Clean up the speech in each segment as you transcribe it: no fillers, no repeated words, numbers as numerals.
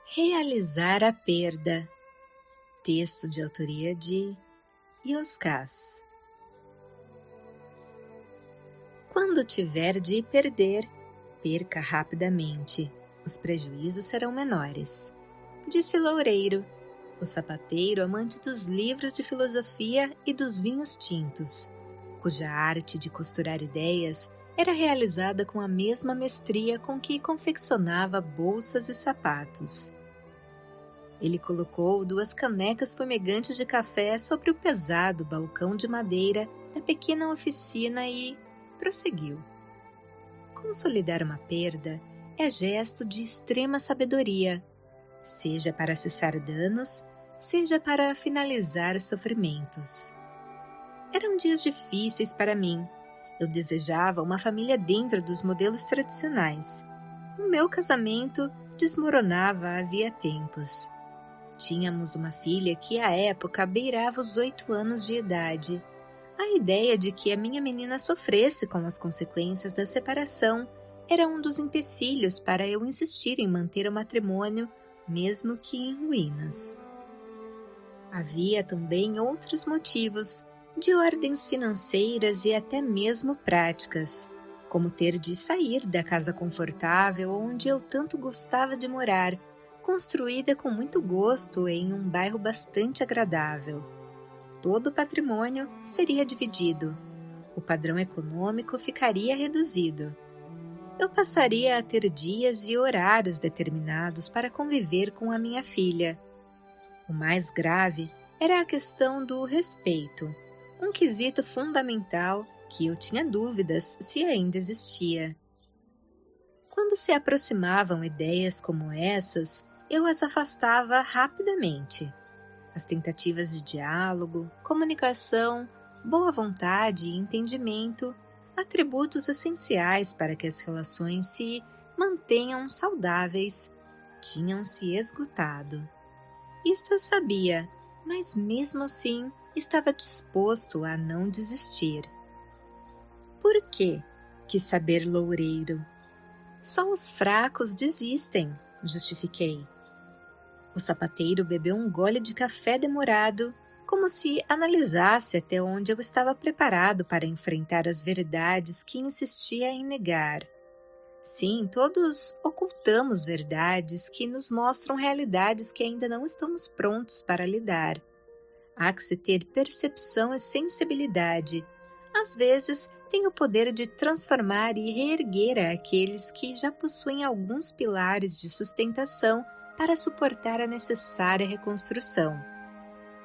Realizar a perda. Texto de autoria de Yoskás. Quando tiver de perder, perca rapidamente. Os prejuízos serão menores. Disse Loureiro, o sapateiro amante dos livros de filosofia e dos vinhos tintos, cuja arte de costurar ideias era realizada com a mesma mestria com que confeccionava bolsas e sapatos. Ele colocou 2 canecas fumegantes de café sobre o pesado balcão de madeira da pequena oficina e prosseguiu. Consolidar uma perda é gesto de extrema sabedoria, seja para cessar danos, seja para finalizar sofrimentos. Eram dias difíceis para mim. Eu desejava uma família dentro dos modelos tradicionais. O meu casamento desmoronava havia tempos. Tínhamos uma filha que à época beirava os 8 anos de idade. A ideia de que a minha menina sofresse com as consequências da separação era um dos empecilhos para eu insistir em manter o matrimônio, mesmo que em ruínas. Havia também outros motivos, de ordens financeiras e até mesmo práticas, como ter de sair da casa confortável onde eu tanto gostava de morar, construída com muito gosto em um bairro bastante agradável. Todo o patrimônio seria dividido. O padrão econômico ficaria reduzido. Eu passaria a ter dias e horários determinados para conviver com a minha filha. O mais grave era a questão do respeito, um quesito fundamental que eu tinha dúvidas se ainda existia. Quando se aproximavam ideias como essas, eu as afastava rapidamente. As tentativas de diálogo, comunicação, boa vontade e entendimento, atributos essenciais para que as relações se mantenham saudáveis, tinham se esgotado. Isto eu sabia, mas mesmo assim estava disposto a não desistir. Por quê? Quis saber Loureiro. Só os fracos desistem, justifiquei. O sapateiro bebeu um gole de café demorado, como se analisasse até onde eu estava preparado para enfrentar as verdades que insistia em negar. Sim, todos ocultamos verdades que nos mostram realidades que ainda não estamos prontos para lidar. Há que se ter percepção e sensibilidade. Às vezes, tem o poder de transformar e reerguer aqueles que já possuem alguns pilares de sustentação para suportar a necessária reconstrução.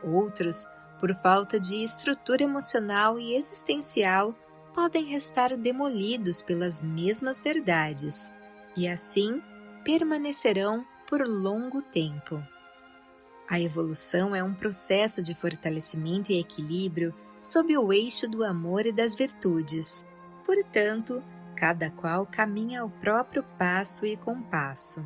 Outros, por falta de estrutura emocional e existencial, podem restar demolidos pelas mesmas verdades e assim permanecerão por longo tempo. A evolução é um processo de fortalecimento e equilíbrio sob o eixo do amor e das virtudes. Portanto, cada qual caminha ao próprio passo e compasso.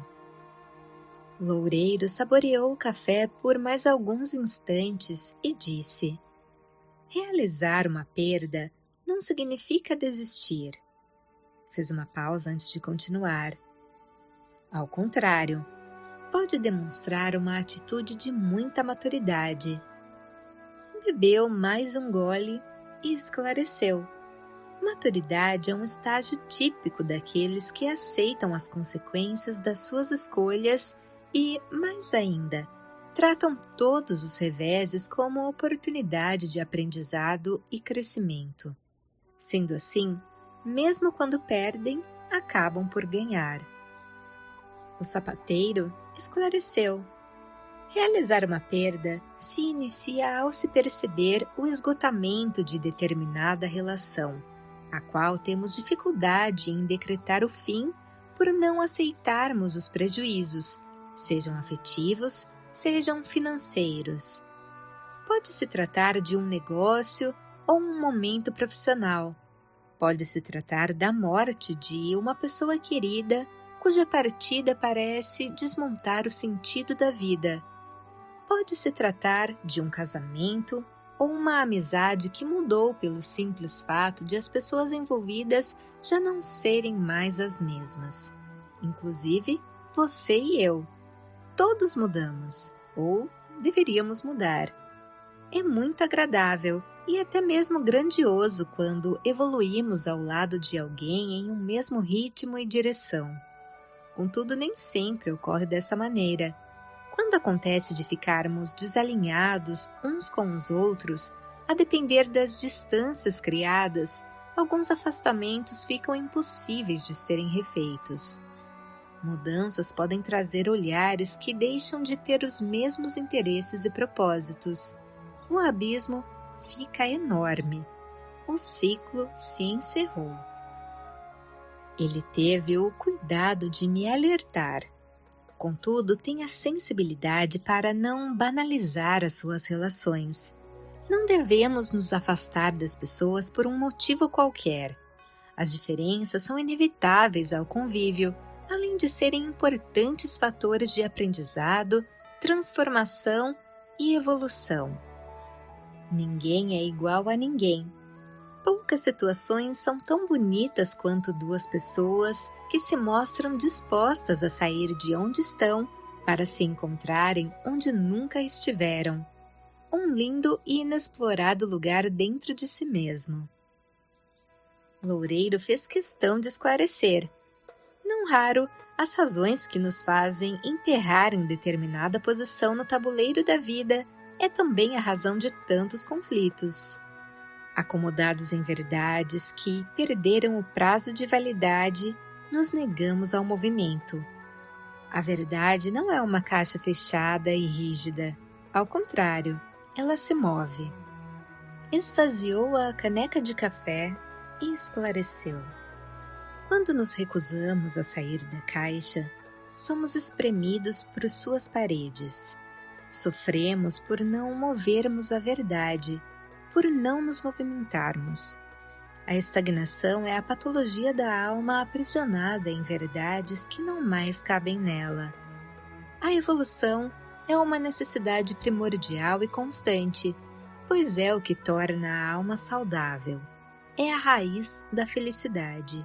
Loureiro saboreou o café por mais alguns instantes e disse: realizar uma perda não significa desistir. Fez uma pausa antes de continuar. Ao contrário, pode demonstrar uma atitude de muita maturidade. Bebeu mais um gole e esclareceu. Maturidade é um estágio típico daqueles que aceitam as consequências das suas escolhas e, mais ainda, tratam todos os reveses como oportunidade de aprendizado e crescimento. Sendo assim, mesmo quando perdem, acabam por ganhar. O sapateiro esclareceu. Realizar uma perda se inicia ao se perceber o esgotamento de determinada relação, a qual temos dificuldade em decretar o fim por não aceitarmos os prejuízos, sejam afetivos, sejam financeiros. Pode se tratar de um negócio ou um momento profissional. Pode se tratar da morte de uma pessoa querida cuja partida parece desmontar o sentido da vida. Pode se tratar de um casamento ou uma amizade que mudou pelo simples fato de as pessoas envolvidas já não serem mais as mesmas. Inclusive, você e eu. todos mudamos, ou deveríamos mudar. É muito agradável e até mesmo grandioso quando evoluímos ao lado de alguém em um mesmo ritmo e direção. Contudo, nem sempre ocorre dessa maneira. Quando acontece de ficarmos desalinhados uns com os outros, a depender das distâncias criadas, alguns afastamentos ficam impossíveis de serem refeitos. Mudanças podem trazer olhares que deixam de ter os mesmos interesses e propósitos. O abismo fica enorme. O ciclo se encerrou. Ele teve o cuidado de me alertar. Contudo, tem a sensibilidade para não banalizar as suas relações. Não devemos nos afastar das pessoas por um motivo qualquer. As diferenças são inevitáveis ao convívio, além de serem importantes fatores de aprendizado, transformação e evolução. Ninguém é igual a ninguém. Poucas situações são tão bonitas quanto duas pessoas que se mostram dispostas a sair de onde estão para se encontrarem onde nunca estiveram. Um lindo e inexplorado lugar dentro de si mesmo. Loureiro fez questão de esclarecer. Não raro, as razões que nos fazem emperrar em determinada posição no tabuleiro da vida é também a razão de tantos conflitos. Acomodados em verdades que perderam o prazo de validade, nos negamos ao movimento. A verdade não é uma caixa fechada e rígida. Ao contrário, ela se move. Esvaziou a caneca de café e esclareceu. Quando nos recusamos a sair da caixa, somos espremidos por suas paredes. Sofremos por não movermos a verdade, por não nos movimentarmos. A estagnação é a patologia da alma aprisionada em verdades que não mais cabem nela. A evolução é uma necessidade primordial e constante, pois é o que torna a alma saudável. É a raiz da felicidade.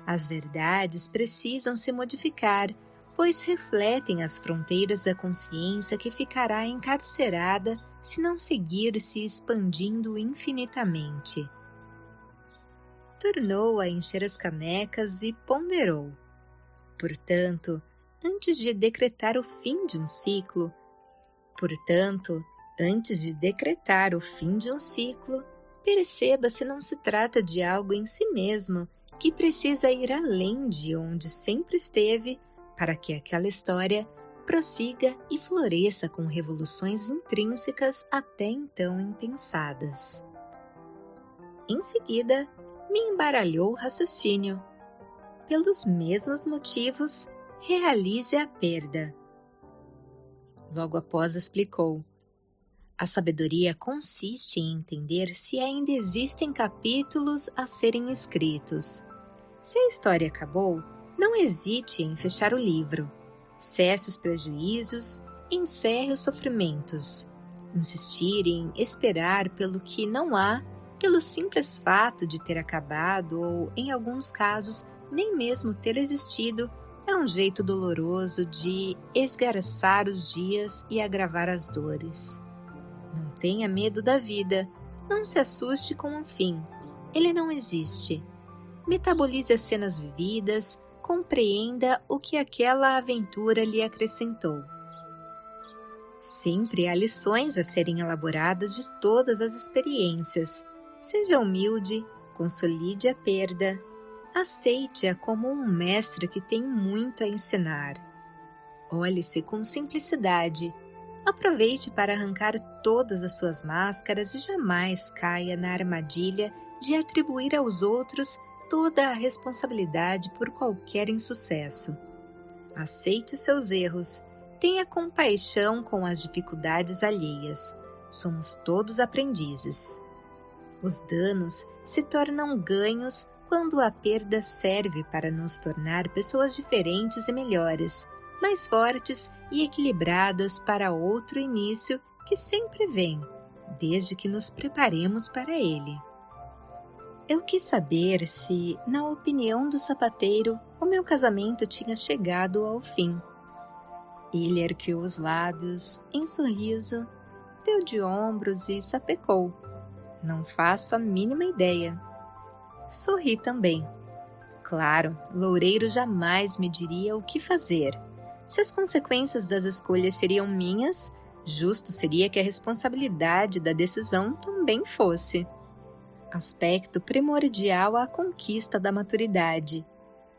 As verdades precisam se modificar, pois refletem as fronteiras da consciência que ficará encarcerada se não seguir se expandindo infinitamente. Tornou a encher as canecas e ponderou. Portanto, antes de decretar o fim de um ciclo, perceba se não se trata de algo em si mesmo que precisa ir além de onde sempre esteve para que aquela história prossiga e floresça com revoluções intrínsecas até então impensadas. Em seguida, me embaralhou o raciocínio. Pelos mesmos motivos, realize a perda. Logo após explicou. A sabedoria consiste em entender se ainda existem capítulos a serem escritos. Se a história acabou, não hesite em fechar o livro. Cesse os prejuízos, encerre os sofrimentos. Insistir em esperar pelo que não há, pelo simples fato de ter acabado ou, em alguns casos, nem mesmo ter existido, é um jeito doloroso de esgarçar os dias e agravar as dores. Não tenha medo da vida, não se assuste com o fim. Ele não existe. Metabolize as cenas vividas, compreenda o que aquela aventura lhe acrescentou. Sempre há lições a serem elaboradas de todas as experiências. Seja humilde, consolide a perda, aceite-a como um mestre que tem muito a ensinar. Olhe-se com simplicidade, aproveite para arrancar todas as suas máscaras e jamais caia na armadilha de atribuir aos outros toda a responsabilidade por qualquer insucesso. Aceite os seus erros, tenha compaixão com as dificuldades alheias. Somos todos aprendizes. Os danos se tornam ganhos quando a perda serve para nos tornar pessoas diferentes e melhores, mais fortes e equilibradas para outro início que sempre vem, desde que nos preparemos para ele. Eu quis saber se, na opinião do sapateiro, o meu casamento tinha chegado ao fim. Ele ergueu os lábios, em sorriso, deu de ombros e sapecou. Não faço a mínima ideia. Sorri também. Claro, Loureiro jamais me diria o que fazer. Se as consequências das escolhas seriam minhas, justo seria que a responsabilidade da decisão também fosse. Aspecto primordial à conquista da maturidade.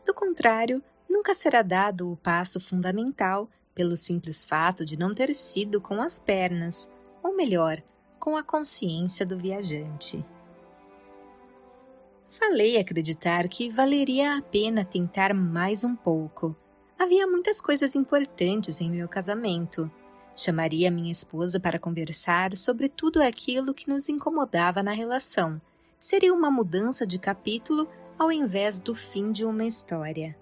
Do contrário, nunca será dado o passo fundamental pelo simples fato de não ter sido com as pernas, ou melhor, com a consciência do viajante. Falei acreditar que valeria a pena tentar mais um pouco. Havia muitas coisas importantes em meu casamento. Chamaria minha esposa para conversar sobre tudo aquilo que nos incomodava na relação. Seria uma mudança de capítulo ao invés do fim de uma história.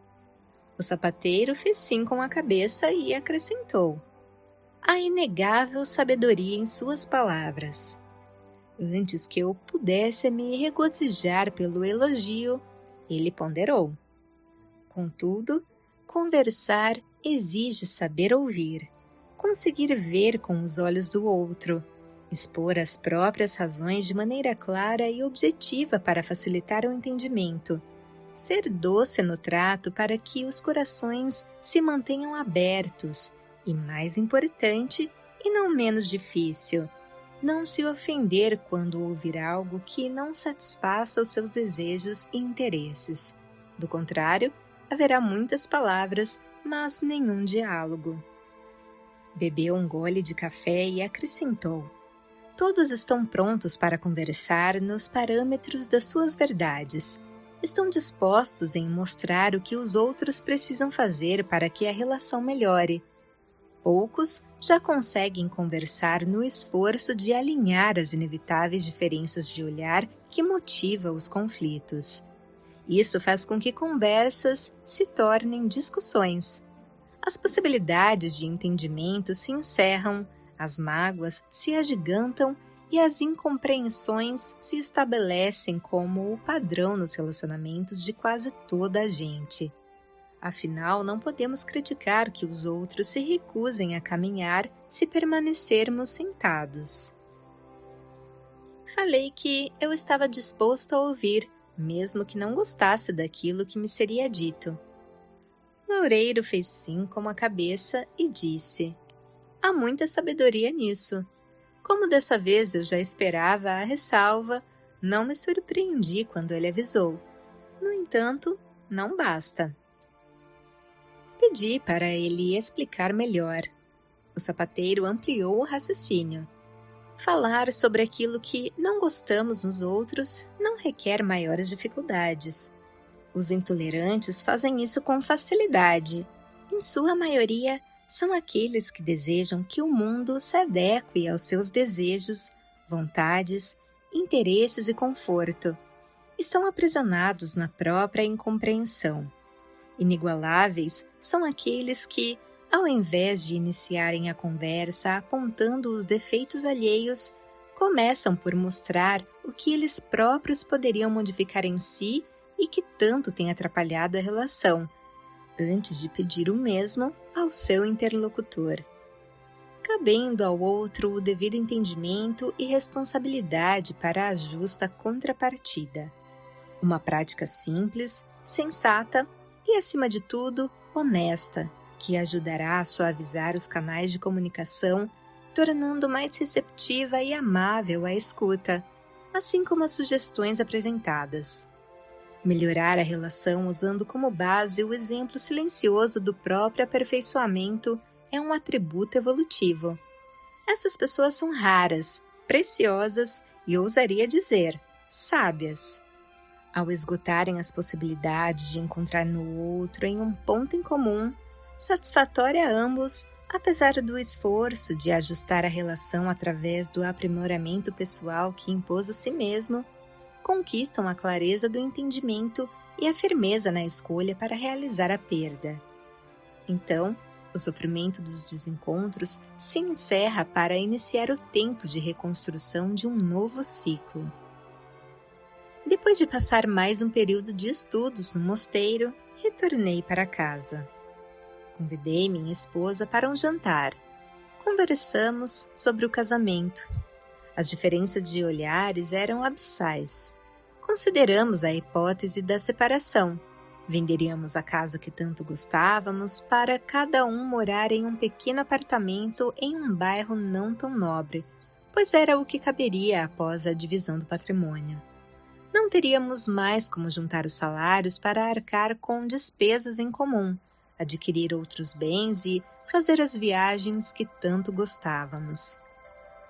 O sapateiro fez sim com a cabeça e acrescentou: há inegável sabedoria em suas palavras. Antes que eu pudesse me regozijar pelo elogio, ele ponderou. Contudo, conversar exige saber ouvir, conseguir ver com os olhos do outro, expor as próprias razões de maneira clara e objetiva para facilitar o entendimento, ser doce no trato para que os corações se mantenham abertos e, mais importante, e não menos difícil, não se ofender quando ouvir algo que não satisfaça os seus desejos e interesses. Do contrário, haverá muitas palavras, mas nenhum diálogo. Bebeu um gole de café e acrescentou: todos estão prontos para conversar nos parâmetros das suas verdades. Estão dispostos em mostrar o que os outros precisam fazer para que a relação melhore. Poucos já conseguem conversar no esforço de alinhar as inevitáveis diferenças de olhar que motivam os conflitos. Isso faz com que conversas se tornem discussões. As possibilidades de entendimento se encerram, as mágoas se agigantam e as incompreensões se estabelecem como o padrão nos relacionamentos de quase toda a gente. Afinal, não podemos criticar que os outros se recusem a caminhar se permanecermos sentados. Falei que eu estava disposto a ouvir, mesmo que não gostasse daquilo que me seria dito. Loureiro fez sim com a cabeça e disse: há muita sabedoria nisso. Como dessa vez eu já esperava a ressalva, não me surpreendi quando ele avisou. No entanto, não basta. Pedi para ele explicar melhor. O sapateiro ampliou o raciocínio. Falar sobre aquilo que não gostamos nos outros não requer maiores dificuldades. Os intolerantes fazem isso com facilidade. Em sua maioria, são aqueles que desejam que o mundo se adeque aos seus desejos, vontades, interesses e conforto. Estão aprisionados na própria incompreensão. Inigualáveis são aqueles que, ao invés de iniciarem a conversa apontando os defeitos alheios, começam por mostrar o que eles próprios poderiam modificar em si e que tanto tem atrapalhado a relação, antes de pedir o mesmo ao seu interlocutor. Cabendo ao outro o devido entendimento e responsabilidade para a justa contrapartida. Uma prática simples, sensata e, acima de tudo, honesta, que ajudará a suavizar os canais de comunicação, tornando mais receptiva e amável a escuta, assim como as sugestões apresentadas. Melhorar a relação usando como base o exemplo silencioso do próprio aperfeiçoamento é um atributo evolutivo. Essas pessoas são raras, preciosas e, ousaria dizer, sábias. Ao esgotarem as possibilidades de encontrar no outro em um ponto em comum, satisfatória a ambos, apesar do esforço de ajustar a relação através do aprimoramento pessoal que impôs a si mesmo, conquistam a clareza do entendimento e a firmeza na escolha para realizar a perda. Então, o sofrimento dos desencontros se encerra para iniciar o tempo de reconstrução de um novo ciclo. Depois de passar mais um período de estudos no mosteiro, retornei para casa. Convidei minha esposa para um jantar. Conversamos sobre o casamento. As diferenças de olhares eram abissais. Consideramos a hipótese da separação. Venderíamos a casa que tanto gostávamos para cada um morar em um pequeno apartamento em um bairro não tão nobre, pois era o que caberia após a divisão do patrimônio. Não teríamos mais como juntar os salários para arcar com despesas em comum, adquirir outros bens e fazer as viagens que tanto gostávamos.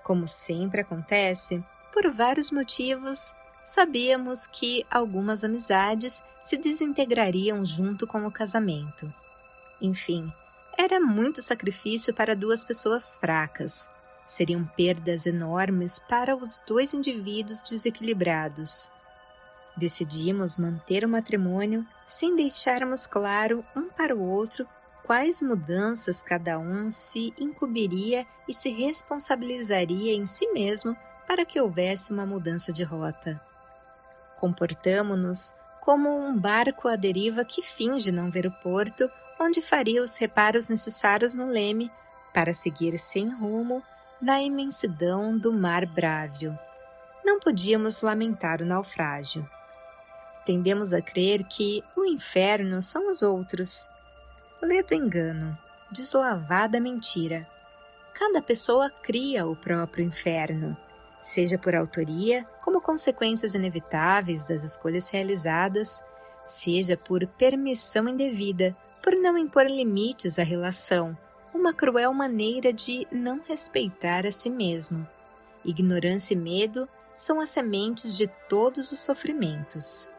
Como sempre acontece, por vários motivos, sabíamos que algumas amizades se desintegrariam junto com o casamento. Enfim, era muito sacrifício para duas pessoas fracas. Seriam perdas enormes para os dois indivíduos desequilibrados. Decidimos manter o matrimônio sem deixarmos claro um para o outro quais mudanças cada um se incumbiria e se responsabilizaria em si mesmo para que houvesse uma mudança de rota. Comportamo-nos como um barco à deriva que finge não ver o porto, onde faria os reparos necessários no leme para seguir sem rumo na imensidão do mar brávio. Não podíamos lamentar o naufrágio. Tendemos a crer que o inferno são os outros. Ledo engano, deslavada mentira. Cada pessoa cria o próprio inferno, seja por autoria, como consequências inevitáveis das escolhas realizadas, seja por permissão indevida, por não impor limites à relação, uma cruel maneira de não respeitar a si mesmo. Ignorância e medo são as sementes de todos os sofrimentos.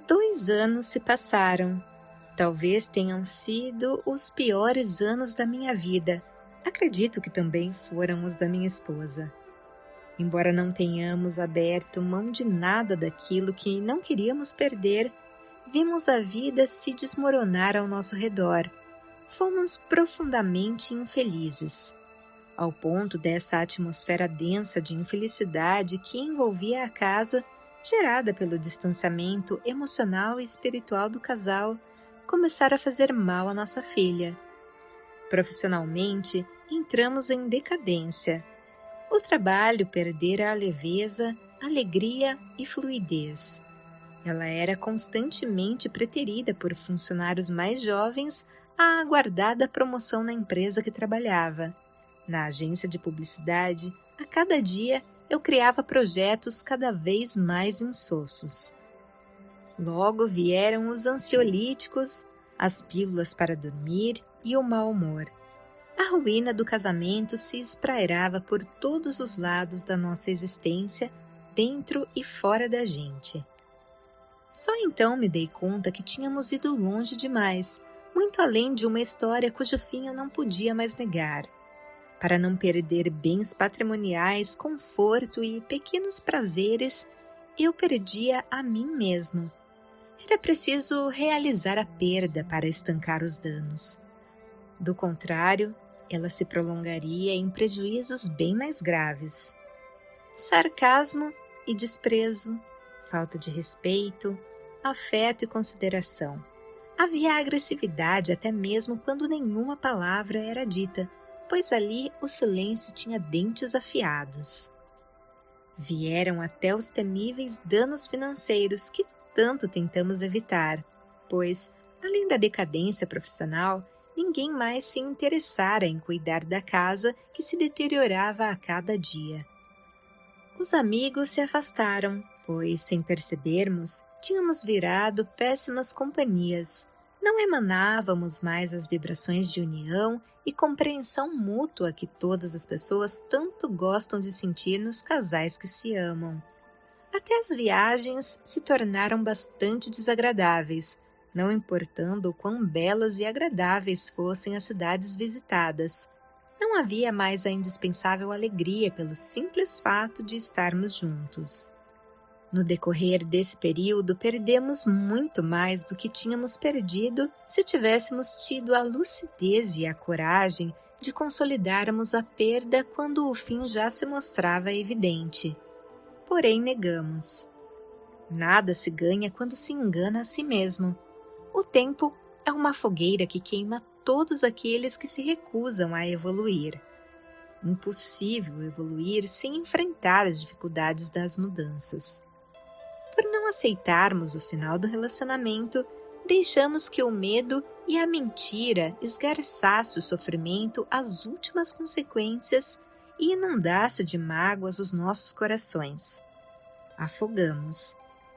2 anos se passaram. Talvez tenham sido os piores anos da minha vida. Acredito que também foram os da minha esposa. Embora não tenhamos aberto mão de nada daquilo que não queríamos perder, vimos a vida se desmoronar ao nosso redor. Fomos profundamente infelizes, ao ponto dessa atmosfera densa de infelicidade que envolvia a casa, gerada pelo distanciamento emocional e espiritual do casal, começar a fazer mal à nossa filha. Profissionalmente, entramos em decadência. O trabalho perdera a leveza, alegria e fluidez. Ela era constantemente preterida por funcionários mais jovens à aguardada promoção na empresa que trabalhava. Na agência de publicidade, a cada dia eu criava projetos cada vez mais insossos. Logo vieram os ansiolíticos, as pílulas para dormir e o mau humor. A ruína do casamento se esprairava por todos os lados da nossa existência, dentro e fora da gente. Só então me dei conta que tínhamos ido longe demais, muito além de uma história cujo fim eu não podia mais negar. Para não perder bens patrimoniais, conforto e pequenos prazeres, eu perdia a mim mesmo. Era preciso realizar a perda para estancar os danos. Do contrário, ela se prolongaria em prejuízos bem mais graves. Sarcasmo e desprezo, falta de respeito, afeto e consideração. Havia agressividade até mesmo quando nenhuma palavra era dita, pois ali o silêncio tinha dentes afiados. Vieram até os temíveis danos financeiros que tanto tentamos evitar, pois, além da decadência profissional, ninguém mais se interessara em cuidar da casa que se deteriorava a cada dia. Os amigos se afastaram, pois, sem percebermos, tínhamos virado péssimas companhias. Não emanávamos mais as vibrações de união e compreensão mútua que todas as pessoas tanto gostam de sentir nos casais que se amam. Até as viagens se tornaram bastante desagradáveis, não importando o quão belas e agradáveis fossem as cidades visitadas. Não havia mais a indispensável alegria pelo simples fato de estarmos juntos. No decorrer desse período, perdemos muito mais do que tínhamos perdido se tivéssemos tido a lucidez e a coragem de consolidarmos a perda quando o fim já se mostrava evidente. Porém, negamos. Nada se ganha quando se engana a si mesmo. O tempo é uma fogueira que queima todos aqueles que se recusam a evoluir. Impossível evoluir sem enfrentar as dificuldades das mudanças. Por não aceitarmos o final do relacionamento, deixamos que o medo e a mentira esgarçasse o sofrimento às últimas consequências e inundasse de mágoas os nossos corações. Afogamos.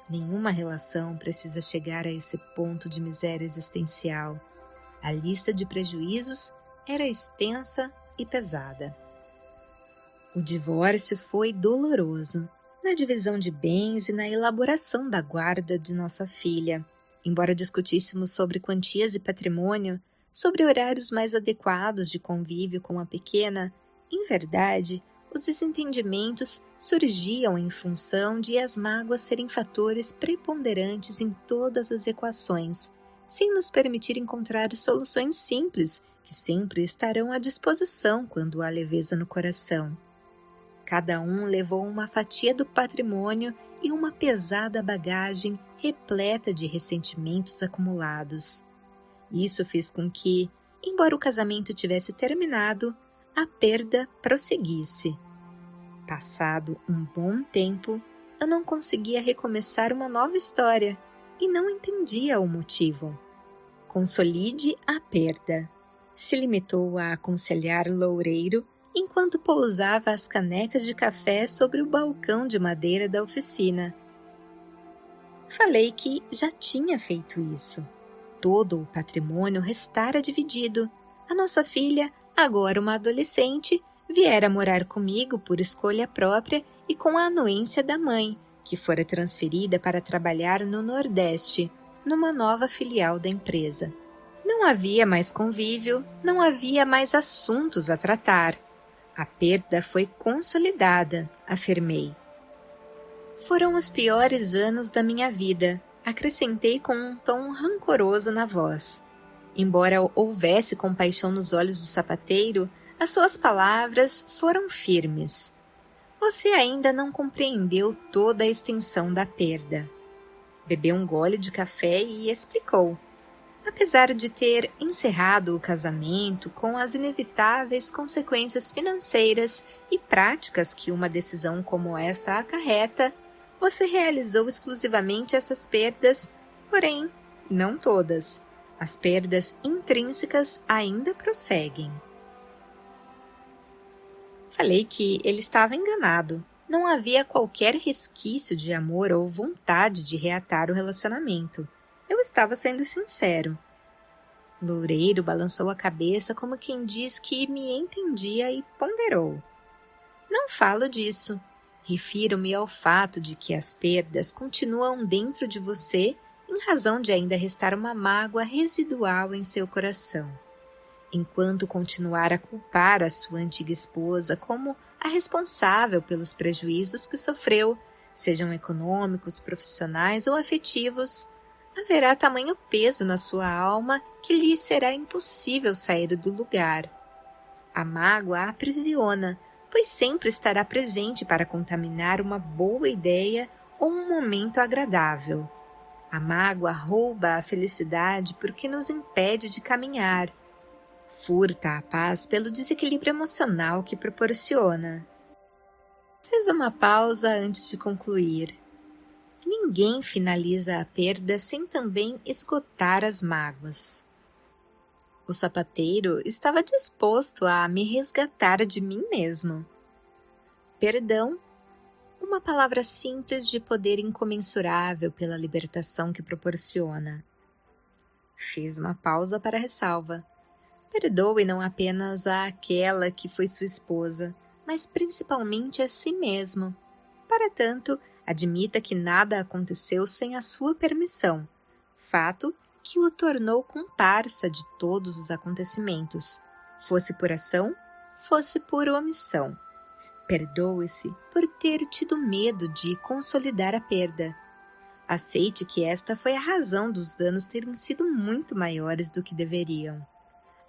Nenhuma relação precisa chegar a esse ponto de miséria existencial. A lista de prejuízos era extensa e pesada. O divórcio foi doloroso, na divisão de bens e na elaboração da guarda de nossa filha. Embora discutíssemos sobre quantias e patrimônio, sobre horários mais adequados de convívio com a pequena, em verdade, os desentendimentos surgiam em função de as mágoas serem fatores preponderantes em todas as equações, sem nos permitir encontrar soluções simples que sempre estarão à disposição quando há leveza no coração. Cada um levou uma fatia do patrimônio e uma pesada bagagem repleta de ressentimentos acumulados. Isso fez com que, embora o casamento tivesse terminado, a perda prosseguisse. Passado um bom tempo, eu não conseguia recomeçar uma nova história e não entendia o motivo. Consolide a perda, se limitou a aconselhar Loureiro enquanto pousava as canecas de café sobre o balcão de madeira da oficina. Falei que já tinha feito isso. Todo o patrimônio restara dividido. A nossa filha, agora uma adolescente, viera morar comigo por escolha própria e com a anuência da mãe, que fora transferida para trabalhar no Nordeste, numa nova filial da empresa. Não havia mais convívio, não havia mais assuntos a tratar. A perda foi consolidada, afirmei. Foram os piores anos da minha vida, acrescentei com um tom rancoroso na voz. Embora houvesse compaixão nos olhos do sapateiro, as suas palavras foram firmes. Você ainda não compreendeu toda a extensão da perda. Bebeu um gole de café e explicou. Apesar de ter encerrado o casamento com as inevitáveis consequências financeiras e práticas que uma decisão como essa acarreta, você realizou exclusivamente essas perdas, porém, não todas. As perdas intrínsecas ainda prosseguem. Falei que ele estava enganado. Não havia qualquer resquício de amor ou vontade de reatar o relacionamento. Eu estava sendo sincero. Loureiro balançou a cabeça como quem diz que me entendia e ponderou. Não falo disso. Refiro-me ao fato de que as perdas continuam dentro de você em razão de ainda restar uma mágoa residual em seu coração. Enquanto continuar a culpar a sua antiga esposa como a responsável pelos prejuízos que sofreu, sejam econômicos, profissionais ou afetivos, haverá tamanho peso na sua alma que lhe será impossível sair do lugar. A mágoa a aprisiona, pois sempre estará presente para contaminar uma boa ideia ou um momento agradável. A mágoa rouba a felicidade porque nos impede de caminhar. Furta a paz pelo desequilíbrio emocional que proporciona. Fez uma pausa antes de concluir. Ninguém finaliza a perda sem também esgotar as mágoas. O sapateiro estava disposto a me resgatar de mim mesmo. Perdão, uma palavra simples de poder incomensurável pela libertação que proporciona. Fiz uma pausa para a ressalva. Perdoe não apenas àquela que foi sua esposa, mas principalmente a si mesmo. Para tanto, admita que nada aconteceu sem a sua permissão, fato que o tornou comparsa de todos os acontecimentos, fosse por ação, fosse por omissão. Perdoe-se por ter tido medo de consolidar a perda. Aceite que esta foi a razão dos danos terem sido muito maiores do que deveriam.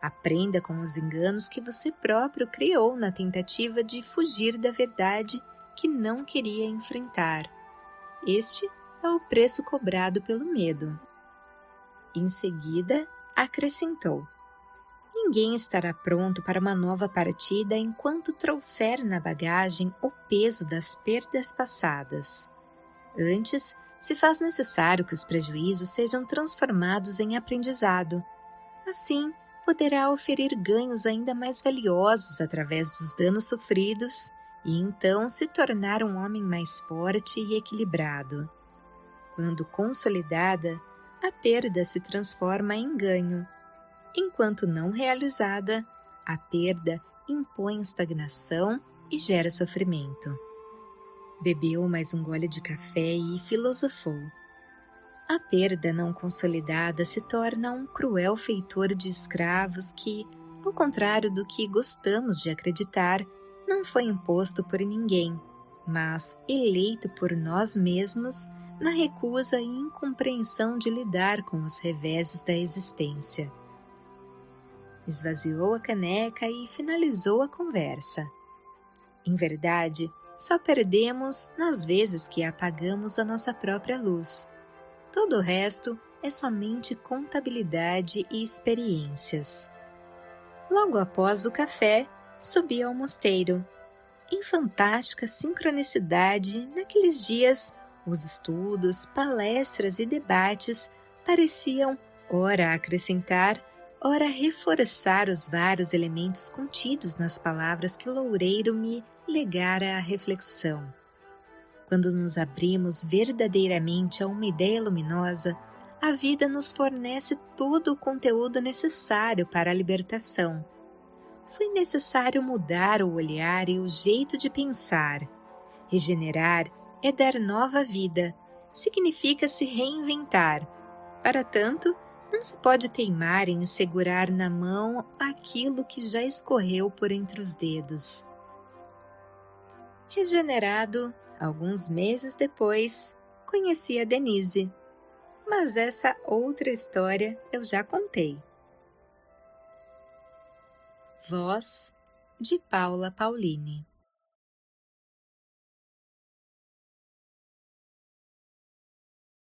Aprenda com os enganos que você próprio criou na tentativa de fugir da verdade que não queria enfrentar. Este é o preço cobrado pelo medo. Em seguida, acrescentou: Ninguém estará pronto para uma nova partida enquanto trouxer na bagagem o peso das perdas passadas. Antes, se faz necessário que os prejuízos sejam transformados em aprendizado. Assim, poderá oferir ganhos ainda mais valiosos através dos danos sofridos e então se tornar um homem mais forte e equilibrado. Quando consolidada, a perda se transforma em ganho. Enquanto não realizada, a perda impõe estagnação e gera sofrimento. Bebeu mais um gole de café e filosofou. A perda não consolidada se torna um cruel feitor de escravos que, ao contrário do que gostamos de acreditar, não foi imposto por ninguém, mas eleito por nós mesmos na recusa e incompreensão de lidar com os reveses da existência. Esvaziou a caneca e finalizou a conversa. Em verdade, só perdemos nas vezes que apagamos a nossa própria luz. Todo o resto é somente contabilidade e experiências. Logo após o café, subi ao mosteiro. Em fantástica sincronicidade, naqueles dias, os estudos, palestras e debates pareciam ora acrescentar, ora reforçar os vários elementos contidos nas palavras que Loureiro me legara à reflexão. Quando nos abrimos verdadeiramente a uma ideia luminosa, a vida nos fornece todo o conteúdo necessário para a libertação. Foi necessário mudar o olhar e o jeito de pensar. Regenerar é dar nova vida, significa se reinventar. Para tanto, não se pode teimar em segurar na mão aquilo que já escorreu por entre os dedos. Regenerado, alguns meses depois, conheci a Denise. Mas essa outra história eu já contei. Voz de Paula Paulini.